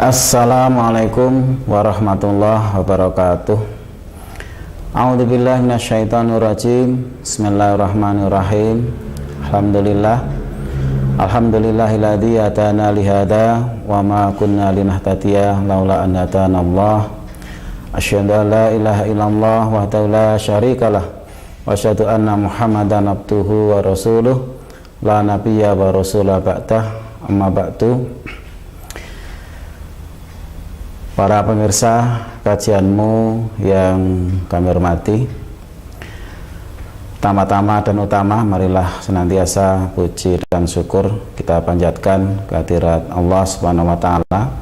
Assalamualaikum warahmatullahi wabarakatuh. A'udzubillahi minasyaitonirrajim. Bismillahirrahmanirrahim. Alhamdulillahilladzi atana lihada wa ma kunna linahtadiya laula an hatana Allah. Asyhadu an la ilaha illallah wahdahu la syarikalah wa asyhadu anna Muhammadan abduhu wa rasuluh la nabiyya wa rasula ba'dah. Amma ba'du. Para pemirsa kajianmu yang kami hormati, pertama-tama dan utama marilah senantiasa puji dan syukur kita panjatkan kehadirat Allah Subhanahu wa taala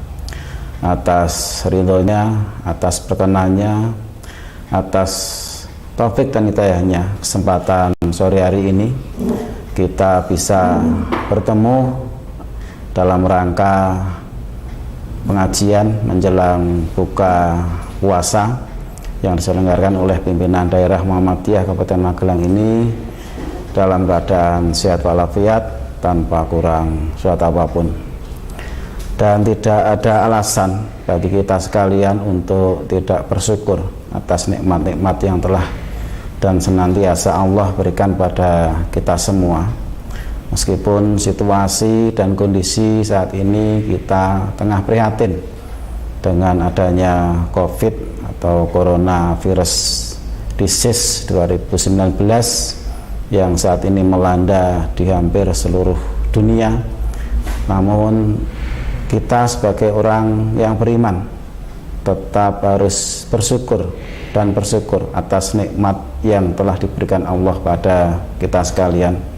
atas ridhonya, atas perkenannya, atas taufik dan hidayahnya. Kesempatan sore hari ini kita bisa bertemu dalam rangka pengajian menjelang buka puasa yang diselenggarakan oleh pimpinan daerah Muhammadiyah Kabupaten Magelang ini dalam keadaan sehat walafiat tanpa kurang suatu apapun, dan tidak ada alasan bagi kita sekalian untuk tidak bersyukur atas nikmat-nikmat yang telah dan senantiasa Allah berikan pada kita semua. Meskipun situasi dan kondisi saat ini kita tengah prihatin dengan adanya COVID atau Coronavirus Disease 2019 yang saat ini melanda di hampir seluruh dunia, namun kita sebagai orang yang beriman tetap harus bersyukur dan bersyukur atas nikmat yang telah diberikan Allah pada kita sekalian.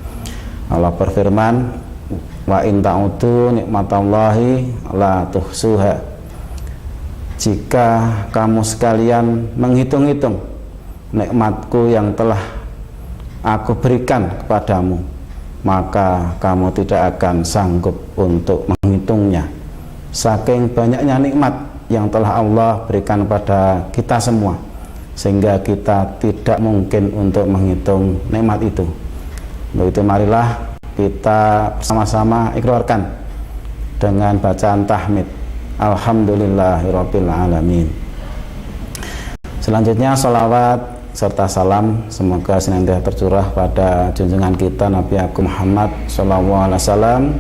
Allah berfirman, wa in ta'udu nikmatallahi la tuhsuha. Jika kamu sekalian menghitung-hitung nikmatku yang telah aku berikan kepadamu, maka kamu tidak akan sanggup untuk menghitungnya. Saking banyaknya nikmat yang telah Allah berikan pada kita semua, sehingga kita tidak mungkin untuk menghitung nikmat itu. Untuk itu marilah kita bersama-sama ikrarkan dengan bacaan tahmid Alhamdulillahirabbil alamin. Selanjutnya salawat serta salam semoga senantiasa tercurah pada junjungan kita Nabi Agung Muhammad SAW,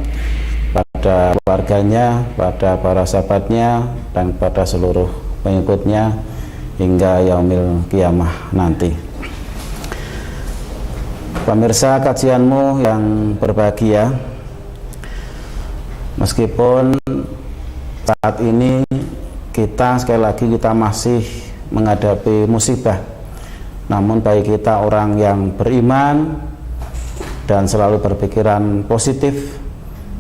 pada keluarganya, pada para sahabatnya, dan pada seluruh pengikutnya hingga yaumil kiamah nanti. Pemirsa kajianmu yang berbahagia, meskipun saat ini kita sekali lagi kita masih menghadapi musibah, namun bagi kita orang yang beriman dan selalu berpikiran positif,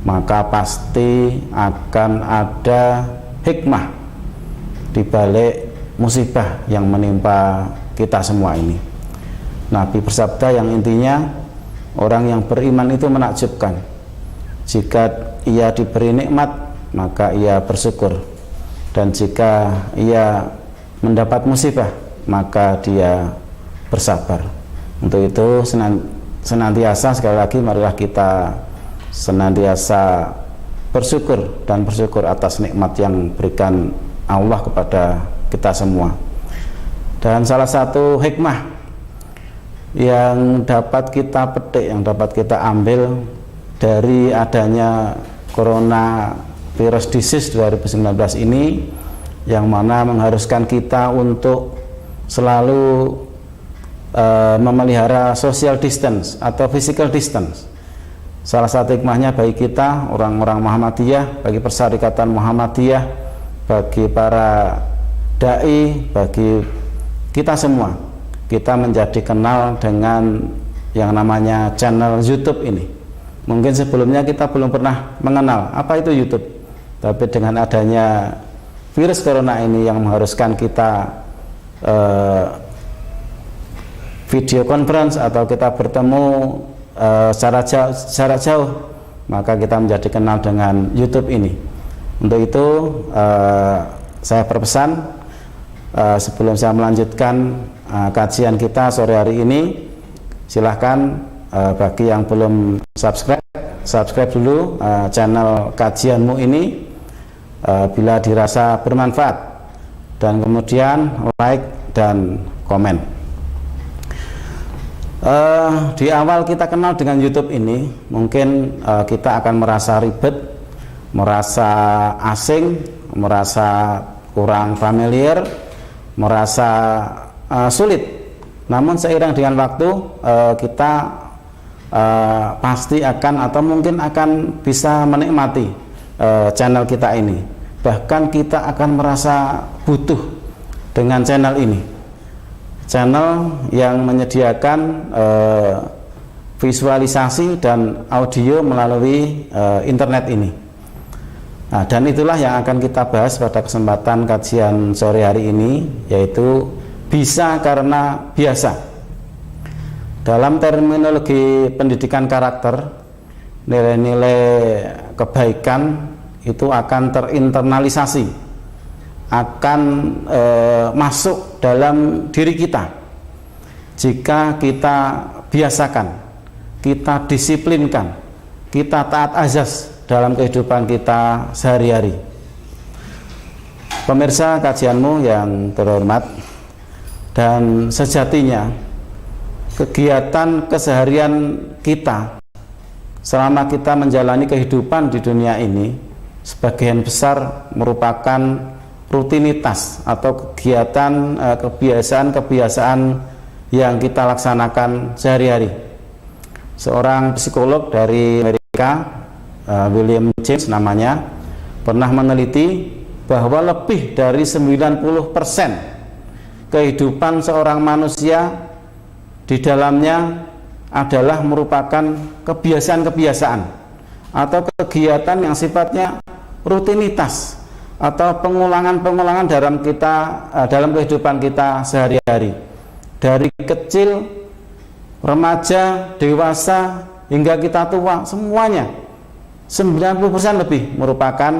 maka pasti akan ada hikmah di balik musibah yang menimpa kita semua ini. Nabi bersabda yang intinya, orang yang beriman itu menakjubkan. Jika ia diberi nikmat, maka ia bersyukur, dan jika ia mendapat musibah, maka dia bersabar. Untuk itu senantiasa, sekali lagi marilah kita senantiasa bersyukur dan bersyukur atas nikmat yang berikan Allah kepada kita semua. Dan salah satu hikmah yang dapat kita petik, yang dapat kita ambil dari adanya Coronavirus Disease 2019 ini, yang mana mengharuskan kita untuk selalu memelihara social distance atau physical distance. Salah satu hikmahnya bagi kita orang-orang Muhammadiyah, bagi Persyarikatan Muhammadiyah, bagi para dai, bagi kita semua, kita menjadi kenal dengan yang namanya channel YouTube ini. Mungkin sebelumnya kita belum pernah mengenal apa itu YouTube, tapi dengan adanya virus corona ini yang mengharuskan kita video conference atau kita bertemu secara jauh, maka kita menjadi kenal dengan YouTube ini. Untuk itu saya berpesan, sebelum saya melanjutkan kajian kita sore hari ini, silahkan bagi yang belum subscribe dulu channel kajianmu ini, bila dirasa bermanfaat, dan kemudian like dan komen. Di awal kita kenal dengan YouTube ini, mungkin kita akan merasa ribet, merasa asing, merasa kurang familiar, merasa sulit. Namun seiring dengan waktu kita pasti akan atau mungkin akan bisa menikmati channel kita ini. Bahkan kita akan merasa butuh dengan channel ini, channel yang menyediakan visualisasi dan audio melalui internet ini. Nah, dan itulah yang akan kita bahas pada kesempatan kajian sore hari ini, yaitu bisa karena biasa. Dalam terminologi pendidikan karakter, nilai-nilai kebaikan itu akan terinternalisasi, akan masuk dalam diri kita jika kita biasakan, kita disiplinkan, kita taat azas dalam kehidupan kita sehari-hari. Pemirsa kajianmu yang terhormat, dan sejatinya kegiatan keseharian kita selama kita menjalani kehidupan di dunia ini sebagian besar merupakan rutinitas atau kegiatan kebiasaan-kebiasaan yang kita laksanakan sehari-hari. Seorang psikolog dari Amerika, William James namanya, pernah meneliti bahwa lebih dari 90% kehidupan seorang manusia di dalamnya adalah merupakan kebiasaan-kebiasaan atau kegiatan yang sifatnya rutinitas atau pengulangan-pengulangan dalam kehidupan kita sehari-hari. Dari kecil, remaja, dewasa hingga kita tua, semuanya 90% lebih merupakan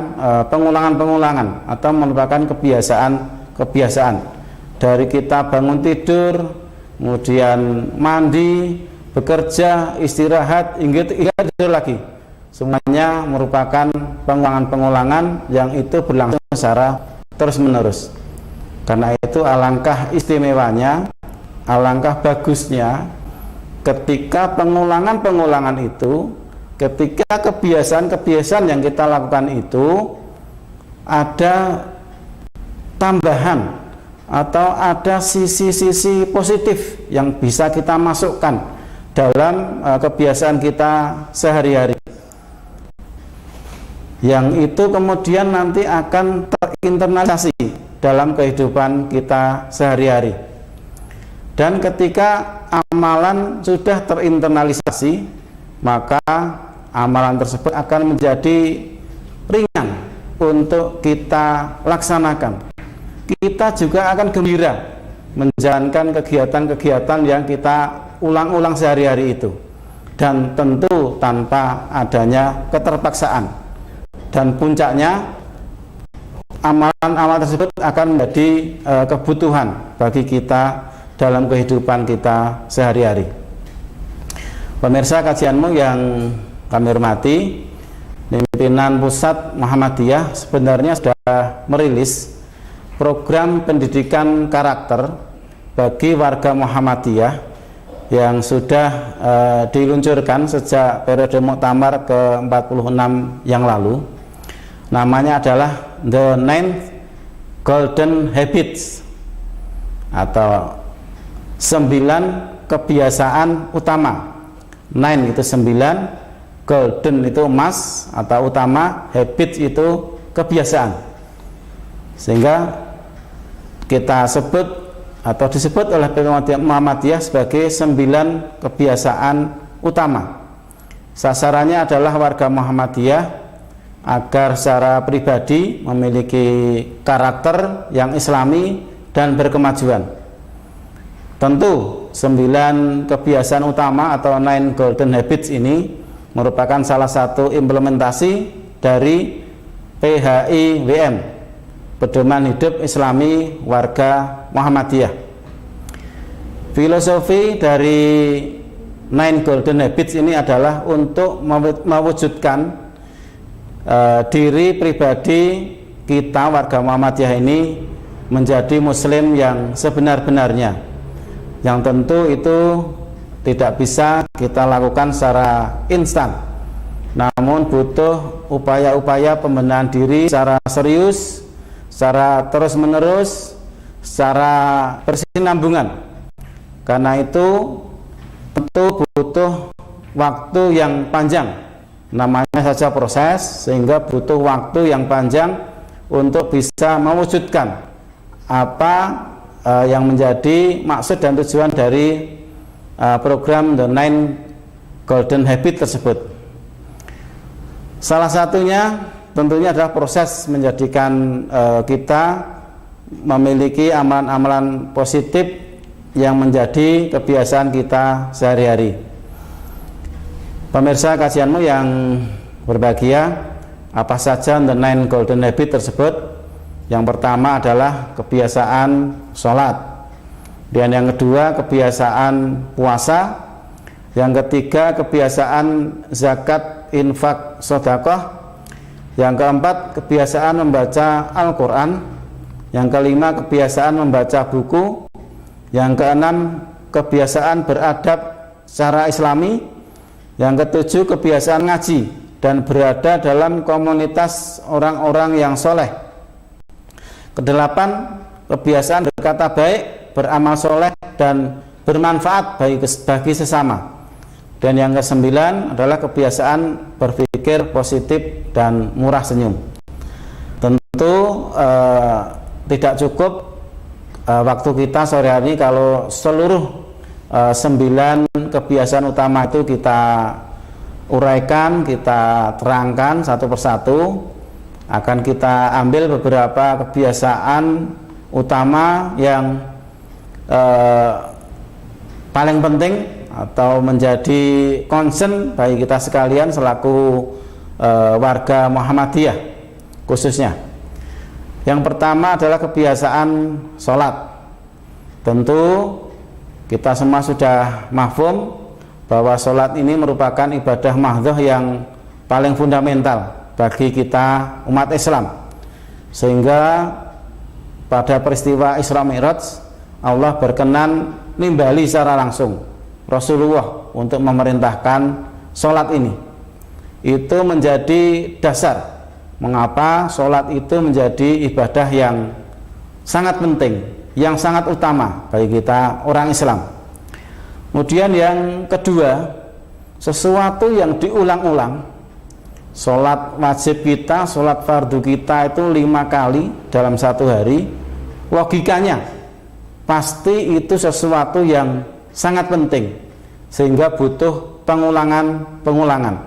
pengulangan-pengulangan atau merupakan kebiasaan-kebiasaan. Dari kita bangun tidur, kemudian mandi, bekerja, istirahat, hingga tidur lagi, semuanya merupakan pengulangan-pengulangan yang itu berlangsung secara terus-menerus. Karena itu alangkah istimewanya, alangkah bagusnya ketika pengulangan-pengulangan itu, ketika kebiasaan-kebiasaan yang kita lakukan itu ada tambahan atau ada sisi-sisi positif yang bisa kita masukkan dalam kebiasaan kita sehari-hari, yang itu kemudian nanti akan terinternalisasi dalam kehidupan kita sehari-hari. Dan ketika amalan sudah terinternalisasi, maka amalan tersebut akan menjadi ringan untuk kita laksanakan. Kita juga akan gembira menjalankan kegiatan-kegiatan yang kita ulang-ulang sehari-hari itu, dan tentu tanpa adanya keterpaksaan. Dan puncaknya, amalan-amalan tersebut akan menjadi kebutuhan bagi kita dalam kehidupan kita sehari-hari. Pemirsa kajianmu yang kami hormati, pimpinan Pusat Muhammadiyah sebenarnya sudah merilis program pendidikan karakter bagi warga Muhammadiyah yang sudah diluncurkan sejak periode Muktamar ke-46 yang lalu. Namanya adalah The 9 Golden Habits, atau 9 kebiasaan utama. 9 itu 9, golden itu emas atau utama, habits itu kebiasaan. Sehingga kita sebut atau disebut oleh Muhammadiyah sebagai 9 kebiasaan utama. Sasarannya adalah warga Muhammadiyah agar secara pribadi memiliki karakter yang islami dan berkemajuan. Tentu 9 kebiasaan utama atau 9 golden habits ini merupakan salah satu implementasi dari PHIWM, Pedoman Hidup Islami Warga Muhammadiyah. Filosofi dari 9 golden habits ini adalah untuk mewujudkan diri pribadi kita warga Muhammadiyah ini menjadi muslim yang sebenar-benarnya, yang tentu itu tidak bisa kita lakukan secara instan, namun butuh upaya-upaya pembenahan diri secara serius, secara terus-menerus, secara berkesinambungan. Karena itu tentu butuh waktu yang panjang, namanya saja proses, sehingga butuh waktu yang panjang untuk bisa mewujudkan apa yang menjadi maksud dan tujuan dari program The Nine Golden Habit tersebut. Salah satunya tentunya adalah proses menjadikan kita memiliki amalan-amalan positif yang menjadi kebiasaan kita sehari-hari. Pemirsa kajianmu yang berbahagia, apa saja The Nine Golden Habit tersebut? Yang pertama adalah kebiasaan sholat, dan yang kedua kebiasaan puasa, yang ketiga kebiasaan zakat, infak, sedekah, yang keempat kebiasaan membaca Al-Quran, yang kelima kebiasaan membaca buku, yang keenam kebiasaan beradab secara islami, yang ketujuh kebiasaan ngaji dan berada dalam komunitas orang-orang yang soleh, kedelapan kebiasaan berkata baik, beramal soleh dan bermanfaat bagi sesama, dan yang kesembilan adalah kebiasaan berpikir positif dan murah senyum. Tentu tidak cukup waktu kita sore hari kalau seluruh 9 kebiasaan utama itu kita uraikan, kita terangkan satu persatu. Akan kita ambil beberapa kebiasaan utama yang paling penting atau menjadi concern bagi kita sekalian selaku warga Muhammadiyah khususnya. Yang pertama adalah kebiasaan sholat. Tentu kita semua sudah mafhum bahwa sholat ini merupakan ibadah mahdhah yang paling fundamental bagi kita umat Islam, sehingga pada peristiwa Isra Mi'raj Allah berkenan nimbali secara langsung Rasulullah untuk memerintahkan sholat ini. Itu menjadi dasar mengapa sholat itu menjadi ibadah yang sangat penting, yang sangat utama bagi kita orang Islam. Kemudian yang kedua, sesuatu yang diulang-ulang. Sholat wajib kita, sholat fardu kita itu 5 kali dalam satu hari. Logikanya pasti itu sesuatu yang sangat penting, sehingga butuh pengulangan.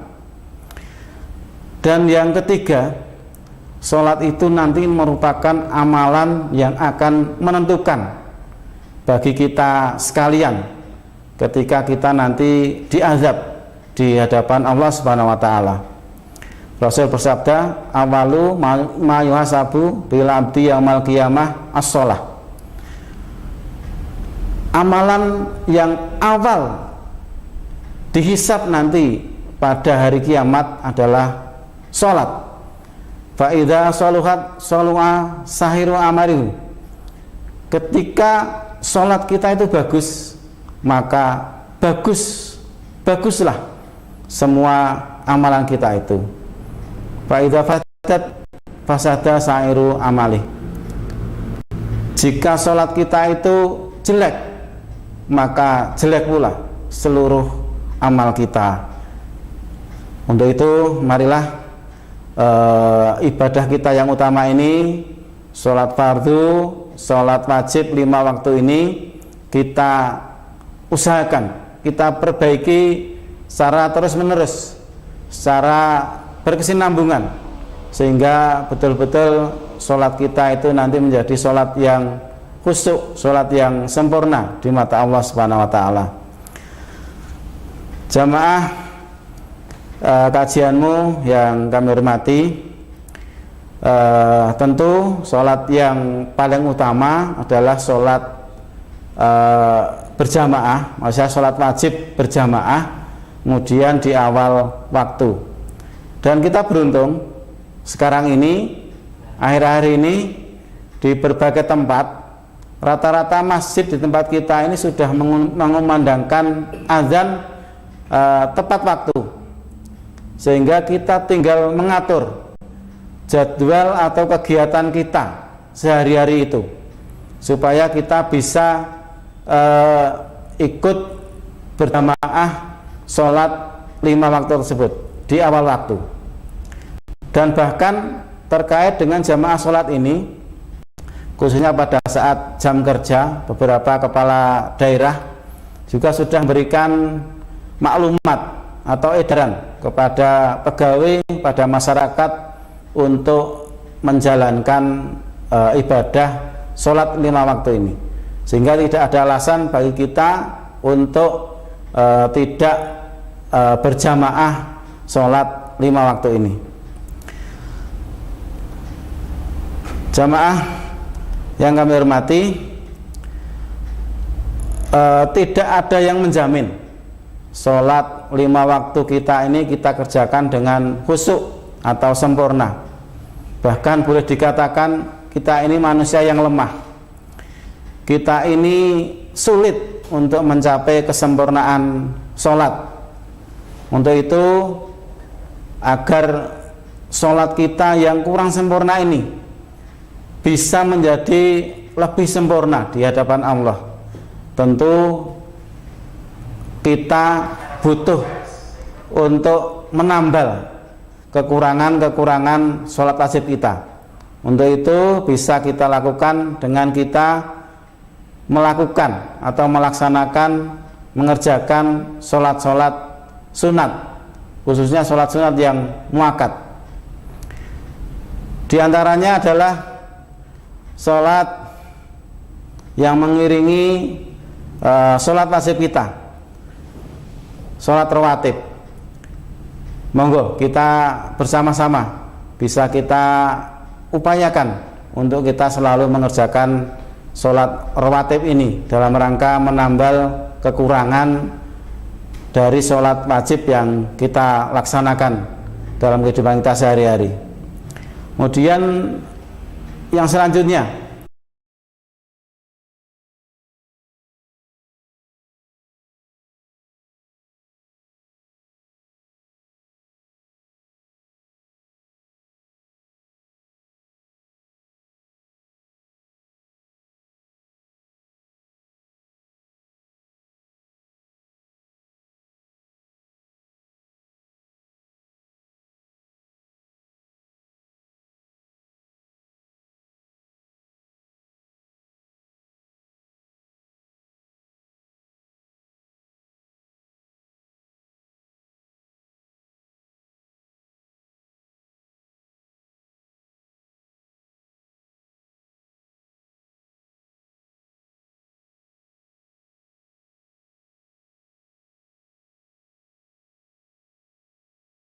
Dan yang ketiga, sholat itu nanti merupakan amalan yang akan menentukan bagi kita sekalian ketika kita nanti diazab di hadapan Allah Subhanahu wa Ta'ala. Rasul bersabda, awalu ma yuhasabu bil abdi yaumal qiyamah as-shalah. Amalan yang awal dihisab nanti pada hari kiamat adalah sholat. Fa idza shaluhat shalu'a sahiru amarihu. Ketika sholat kita itu bagus, maka baguslah semua amalan kita itu. Fa idza fasadat fasada sa'iru amali. Jika sholat kita itu jelek, maka jelek pula seluruh amal kita. Untuk itu marilah ibadah kita yang utama ini, sholat fardu, sholat wajib 5 waktu ini, kita usahakan, kita perbaiki secara terus menerus, secara berkesinambungan, sehingga betul-betul sholat kita itu nanti menjadi sholat yang khusyuk, sholat yang sempurna di mata Allah Subhanahu wa Ta'ala. Jamaah kajianmu yang kami hormati, tentu sholat yang paling utama adalah sholat berjamaah, maksudnya sholat wajib berjamaah, kemudian di awal waktu. Dan kita beruntung sekarang ini akhir-akhir ini di berbagai tempat, rata-rata masjid di tempat kita ini sudah mengumandangkan azan tepat waktu, sehingga kita tinggal mengatur jadwal atau kegiatan kita sehari-hari itu supaya kita bisa ikut berjamaah sholat 5 waktu tersebut di awal waktu. Dan bahkan terkait dengan jamaah sholat ini, khususnya pada saat jam kerja, beberapa kepala daerah juga sudah memberikan maklumat atau edaran kepada pegawai, pada masyarakat untuk menjalankan ibadah sholat 5 waktu ini, sehingga tidak ada alasan bagi kita untuk tidak berjamaah sholat 5 waktu ini. Jamaah yang kami hormati, tidak ada yang menjamin sholat 5 waktu kita ini kita kerjakan dengan khusyuk atau sempurna. Bahkan boleh dikatakan kita ini manusia yang lemah, kita ini sulit untuk mencapai kesempurnaan sholat. Untuk itu, agar sholat kita yang kurang sempurna ini bisa menjadi lebih sempurna di hadapan Allah, tentu kita butuh untuk menambal kekurangan-kekurangan sholat wajib kita. Untuk itu bisa kita lakukan dengan kita melakukan atau melaksanakan, mengerjakan sholat-sholat sunat, khususnya sholat sunat yang muakkad. Di antaranya adalah sholat yang mengiringi sholat wajib kita, sholat rawatib. Monggo kita bersama-sama bisa kita upayakan untuk kita selalu mengerjakan sholat rawatib ini dalam rangka menambal kekurangan dari sholat wajib yang kita laksanakan dalam kehidupan kita sehari-hari. Kemudian yang selanjutnya,